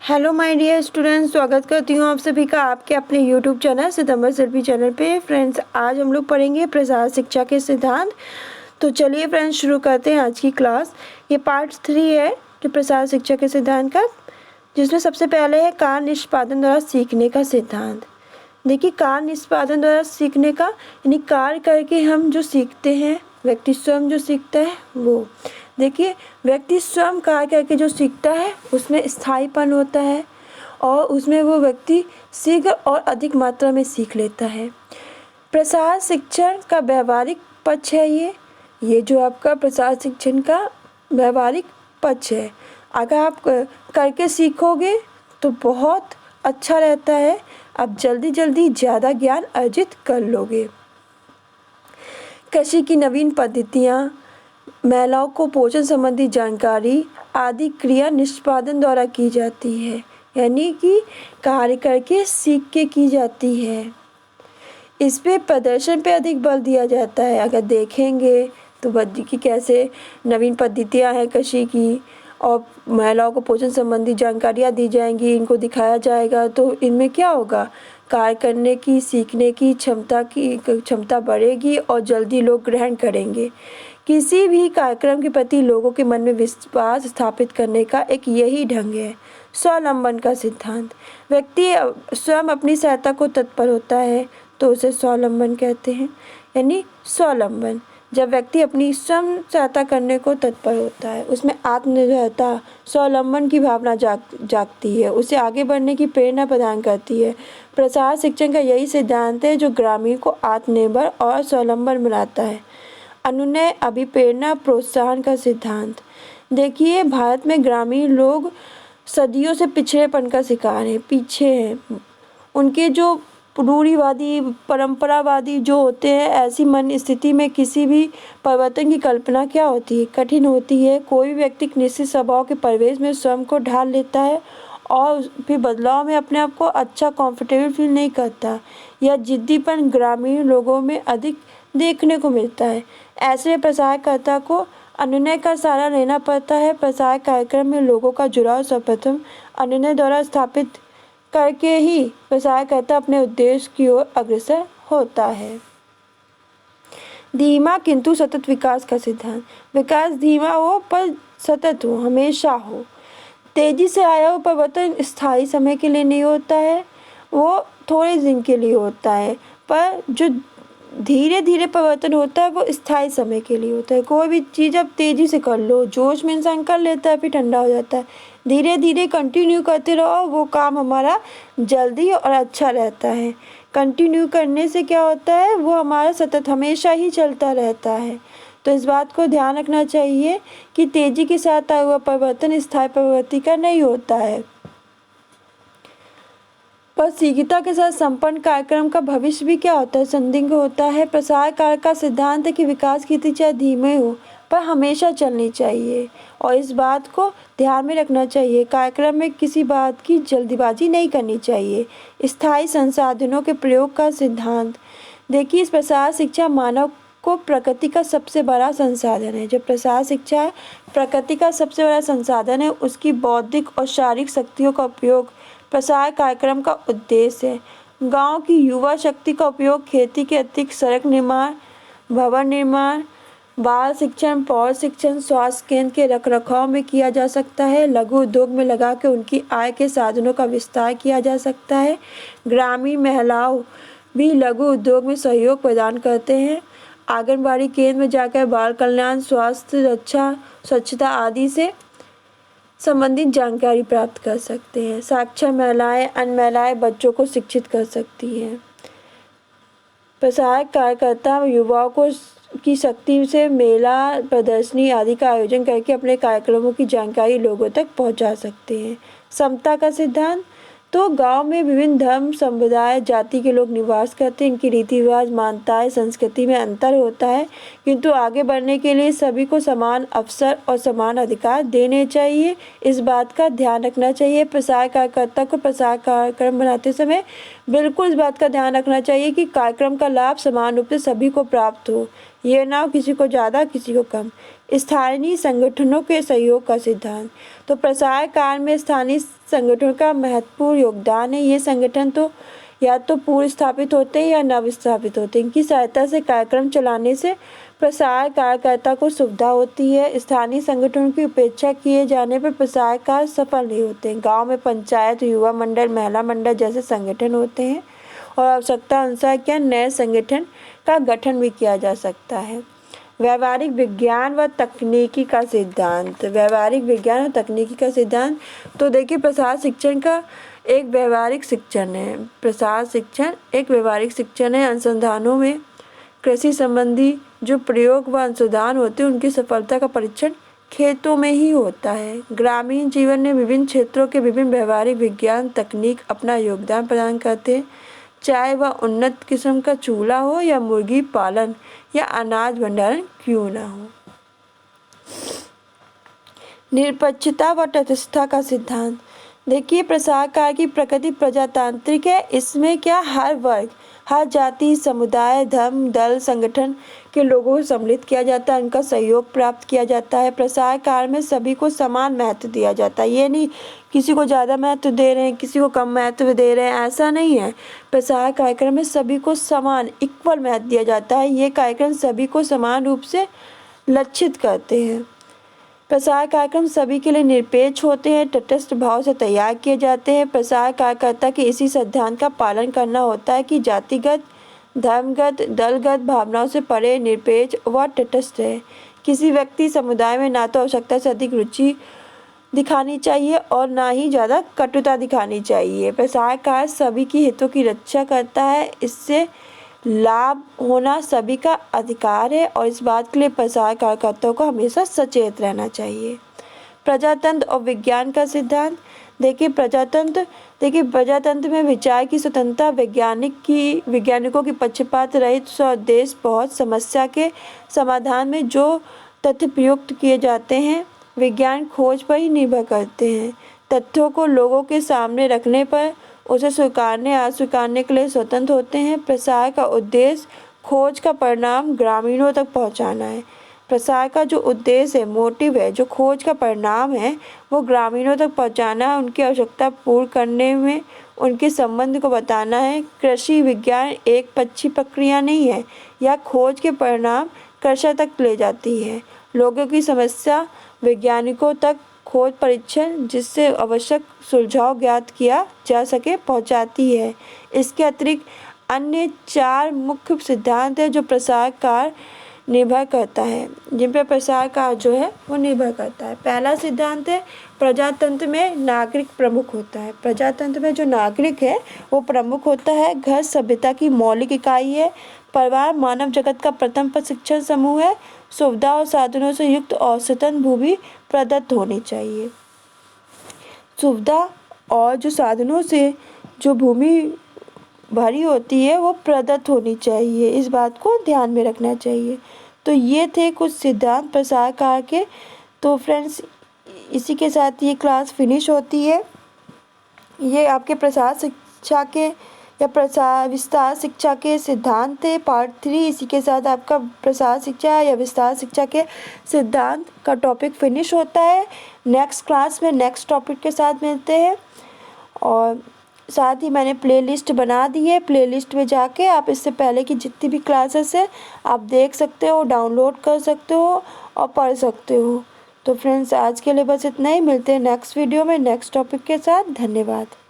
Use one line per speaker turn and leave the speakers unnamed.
Hello my dear students, स्वागत करती हूँ आप सभी का आपके अपने यूट्यूब चैनल सितंबर सेल्फी चैनल पे। फ्रेंड्स, आज हम लोग पढ़ेंगे प्रसार शिक्षा के सिद्धांत। तो चलिए फ्रेंड्स, शुरू करते हैं आज की क्लास। ये पार्ट 3 है जो प्रसार शिक्षा के सिद्धांत का, जिसमें सबसे पहले है कार्य निष्पादन द्वारा सीखने का सिद्धांत। देखिए, कार्य निष्पादन द्वारा सीखने का यानी कार्य करके हम जो सीखते हैं, व्यक्ति स्वयं जो सीखता है वो। देखिए, व्यक्ति स्वयं कार्य करके जो सीखता है उसमें स्थायीपन होता है और उसमें वो व्यक्ति शीघ्र और अधिक मात्रा में सीख लेता है। प्रसार शिक्षण का व्यवहारिक पक्ष है ये जो आपका प्रसार शिक्षण का व्यवहारिक पक्ष है। अगर आप करके सीखोगे तो बहुत अच्छा रहता है, आप जल्दी जल्दी ज़्यादा ज्ञान अर्जित कर लोगे। कृषि की नवीन पद्धतियाँ, महिलाओं को पोषण संबंधी जानकारी आदि क्रिया निष्पादन द्वारा की जाती है, यानी कि कार्य करके सीख के की जाती है। इस पे प्रदर्शन पे अधिक बल दिया जाता है। अगर देखेंगे तो कि कैसे नवीन पद्धतियां हैं कृषि की और महिलाओं को पोषण संबंधी जानकारियाँ दी जाएंगी, इनको दिखाया जाएगा, तो इनमें क्या होगा, कार्य करने की, सीखने की क्षमता बढ़ेगी और जल्दी लोग ग्रहण करेंगे। किसी भी कार्यक्रम के प्रति लोगों के मन में विश्वास स्थापित करने का एक यही ढंग है। स्वावलंबन का सिद्धांत, व्यक्ति स्वयं अपनी सहायता को तत्पर होता है तो उसे स्वावलंबन कहते हैं, यानी स्वावलंबन। जब व्यक्ति अपनी स्वयं सहायता करने को तत्पर होता है, उसमें आत्मनिर्भरता, स्वावलंबन की भावना जागती है, उसे आगे बढ़ने की प्रेरणा प्रदान करती है। प्रसार शिक्षण का यही सिद्धांत है जो ग्रामीण को आत्मनिर्भर और स्वावलंबन बनाता है। अनुनय, अभिप्रेरणा, प्रोत्साहन का सिद्धांत। देखिए, भारत में ग्रामीण लोग सदियों से पिछड़ेपन का शिकार हैं, पीछे हैं। उनके जो रूढ़िवादी, परंपरावादी जो होते हैं, ऐसी मन स्थिति में किसी भी परिवर्तन की कल्पना क्या होती है, कठिन होती है। कोई भी व्यक्ति निश्चित स्वभाव के परिवेश में स्वयं को ढाल लेता है और फिर बदलाव में अपने आप को अच्छा कंफर्टेबल फील नहीं करता। यह जिद्दीपन ग्रामीण लोगों में अधिक देखने को मिलता है। ऐसे प्रसारकर्ता को अनुनय का सहारा लेना पड़ता है। प्रसार कार्यक्रम में लोगों का जुड़ाव सर्वप्रथम अनुनय द्वारा स्थापित करके ही प्रसारकर्ता अपने उद्देश्य की ओर अग्रसर होता है। धीमा किंतु सतत विकास का सिद्धांत, विकास धीमा हो पर सतत हो, हमेशा हो। तेजी से आया हुआ परिवर्तन स्थायी समय के लिए नहीं होता है, वो थोड़े दिन के लिए होता है, पर जो धीरे धीरे परिवर्तन होता है वो स्थायी समय के लिए होता है। कोई भी चीज़ आप तेज़ी से कर लो, जोश में इंसान कर लेता है, फिर ठंडा हो जाता है। धीरे धीरे कंटिन्यू करते रहो, वो काम हमारा जल्दी और अच्छा रहता है। कंटिन्यू करने से क्या होता है, वो हमारा सतत हमेशा ही चलता रहता है। तो इस बात को ध्यान रखना चाहिए कि तेज़ी के साथ आया हुआ परिवर्तन स्थायी प्रवृत्ति का नहीं होता है। पर शीघ्रता के साथ संपन्न कार्यक्रम का भविष्य भी क्या होता है, संदिग्ध होता है। प्रसार कार्य का सिद्धांत है कि विकास की गति चाहे धीमे हो पर हमेशा चलनी चाहिए और इस बात को ध्यान में रखना चाहिए। कार्यक्रम में किसी बात की जल्दीबाजी नहीं करनी चाहिए। स्थायी संसाधनों के प्रयोग का सिद्धांत, देखिए, इस प्रसार शिक्षा मानव को प्रकृति का सबसे बड़ा संसाधन है। जब प्रसार शिक्षा प्रकृति का सबसे बड़ा संसाधन है, उसकी बौद्धिक और शारीरिक शक्तियों का उपयोग प्रसार कार्यक्रम का उद्देश्य है। गांव की युवा शक्ति का उपयोग खेती के अतिरिक्त सड़क निर्माण, भवन निर्माण, बाल शिक्षण, पौध शिक्षण, स्वास्थ्य केंद्र के रखरखाव में किया जा सकता है। लघु उद्योग में लगा के उनकी आय के साधनों का विस्तार किया जा सकता है। ग्रामीण महिलाओं भी लघु उद्योग में सहयोग प्रदान करते हैं। आंगनबाड़ी केंद्र में जाकर बाल कल्याण, स्वास्थ्य रक्षा, स्वच्छता आदि से संबंधित जानकारी प्राप्त कर सकते हैं। साक्षर महिलाएं, अन्य महिलाएं बच्चों को शिक्षित कर सकती हैं। प्रसार कार्यकर्ता युवाओं को की शक्ति से मेला, प्रदर्शनी आदि का आयोजन करके अपने कार्यक्रमों की जानकारी लोगों तक पहुंचा सकते हैं। समता का सिद्धांत, तो गांव में विभिन्न धर्म, समुदाय, जाति के लोग निवास करते हैं। इनकी रीति रिवाज, मान्यताएं, संस्कृति में अंतर होता है, किंतु आगे बढ़ने के लिए सभी को समान अवसर और समान अधिकार देने चाहिए। इस बात का ध्यान रखना चाहिए। प्रसार कार्यकर्ता को प्रसार कार्यक्रम बनाते समय बिल्कुल इस बात का ध्यान रखना चाहिए कि कार्यक्रम का लाभ समान रूप से सभी को प्राप्त हो। ये ना हो किसी को ज़्यादा किसी को कम। स्थानीय संगठनों के सहयोग का सिद्धांत। तो प्रसार कार्य में स्थानीय संगठनों का महत्वपूर्ण योगदान है। ये संगठन तो या तो पूर्व स्थापित होते हैं या नव स्थापित होते हैं। इनकी सहायता से कार्यक्रम चलाने से प्रसार कार्यकर्ता को सुविधा होती है। स्थानीय संगठनों की उपेक्षा किए जाने पर प्रसार कार्य सफल नहीं होते हैं। गाँव में पंचायत, युवा मंडल, महिला मंडल जैसे संगठन होते हैं और आवश्यकता अनुसार क्या नए संगठन का गठन भी किया जा सकता है। व्यावहारिक विज्ञान व तकनीकी का सिद्धांत। व्यावहारिक विज्ञान और तकनीकी का सिद्धांत। तो देखिए, प्रसार शिक्षण का एक व्यवहारिक शिक्षण है। प्रसार शिक्षण एक व्यवहारिक शिक्षण है। अनुसंधानों में कृषि संबंधी जो प्रयोग व अनुसंधान होते हैं उनकी सफलता का परीक्षण खेतों में ही होता है। ग्रामीण जीवन में विभिन्न क्षेत्रों के विभिन्न व्यवहारिक विज्ञान तकनीक अपना योगदान प्रदान करते हैं, चाहे वह उन्नत किस्म का चूल्हा हो या मुर्गी पालन या अनाज भंडारण क्यों ना हो। निरपेक्षता व तटस्थता का सिद्धांत। देखिए, प्रसार कार्य की प्रकृति प्रजातांत्रिक है। इसमें क्या हर वर्ग, हर जाति, समुदाय, धर्म, दल, संगठन के लोगों को सम्मिलित किया जाता है, उनका सहयोग प्राप्त किया जाता है। प्रसार कार्य में सभी को समान महत्व दिया जाता है। ये नहीं किसी को ज़्यादा महत्व दे रहे हैं, किसी को कम महत्व दे रहे हैं, ऐसा नहीं है। प्रसार कार्यक्रम में सभी को समान इक्वल महत्व दिया जाता है। ये कार्यक्रम सभी को समान रूप से लक्षित करते हैं। प्रसार कार्यक्रम सभी के लिए निरपेक्ष होते हैं, तटस्थ भाव से तैयार किए जाते हैं। प्रसार कार्यकर्ता के इसी सिद्धांत का पालन करना होता है कि जातिगत, धर्मगत, दलगत भावनाओं से परे निरपेक्ष व तटस्थ है। किसी व्यक्ति समुदाय में ना तो आवश्यकता से अधिक रुचि दिखानी चाहिए और ना ही ज़्यादा कटुता दिखानी चाहिए। प्रसार कार्य सभी की हितों की रक्षा करता है। इससे लाभ होना सभी का अधिकार है और इस बात के लिए प्रसार कार्यकर्ताओं को हमेशा सचेत रहना चाहिए। प्रजातंत्र और विज्ञान का सिद्धांत। देखिए, प्रजातंत्र में विचार की स्वतंत्रता, वैज्ञानिकों की पक्षपात रहित स्वउद्देश्य बहुत समस्या के समाधान में जो तथ्य प्रयुक्त किए जाते हैं विज्ञान खोज पर ही निर्भर करते हैं। तथ्यों को लोगों के सामने रखने पर उसे स्वीकारने अस्वीकारने के लिए स्वतंत्र होते हैं। प्रसार का उद्देश्य खोज का परिणाम ग्रामीणों तक पहुंचाना है। प्रसार का जो उद्देश्य है, मोटिव है, जो खोज का परिणाम है, वो ग्रामीणों तक पहुंचाना है, उनकी आवश्यकता पूर्ण करने में उनके संबंध को बताना है। कृषि विज्ञान एक पक्षी प्रक्रिया नहीं है। यह खोज के परिणाम कृषक तक ले जाती है। लोगों की समस्या वैज्ञानिकों तक खोज परीक्षण जिससे आवश्यक सुझाव ज्ञात किया जा सके पहुंचाती है। इसके अतिरिक्त अन्य 4 मुख्य सिद्धांत हैं जो प्रसार कार्य निर्भर करता है, जिन पर प्रसार कार्य जो है वो निर्भर करता है। पहला सिद्धांत है प्रजातंत्र में नागरिक प्रमुख होता है। प्रजातंत्र में जो नागरिक है वो प्रमुख होता है। घर सभ्यता की मौलिक इकाई है। परिवार मानव जगत का प्रथम प्रशिक्षण समूह है। सुविधा और साधनों से युक्त औसतन भूमि प्रदत्त होनी चाहिए। सुविधा और जो साधनों से जो भूमि भरी होती है वो प्रदत्त होनी चाहिए। इस बात को ध्यान में रखना चाहिए। तो ये थे कुछ सिद्धांत प्रसार कार्य के। तो फ्रेंड्स, इसी के साथ ये क्लास फिनिश होती है। ये आपके प्रसार शिक्षा के या प्रसार विस्तार शिक्षा के सिद्धांत थे, पार्ट 3। इसी के साथ आपका प्रसार शिक्षा या विस्तार शिक्षा के सिद्धांत का टॉपिक फिनिश होता है। नेक्स्ट क्लास में नेक्स्ट टॉपिक के साथ मिलते हैं। और साथ ही मैंने प्लेलिस्ट बना दी है। प्लेलिस्ट में जाके आप इससे पहले की जितनी भी क्लासेस है आप देख सकते हो, डाउनलोड कर सकते हो और पढ़ सकते हो। तो फ्रेंड्स, आज के लिए बस इतना ही। मिलते हैं नेक्स्ट वीडियो में नेक्स्ट टॉपिक के साथ। धन्यवाद।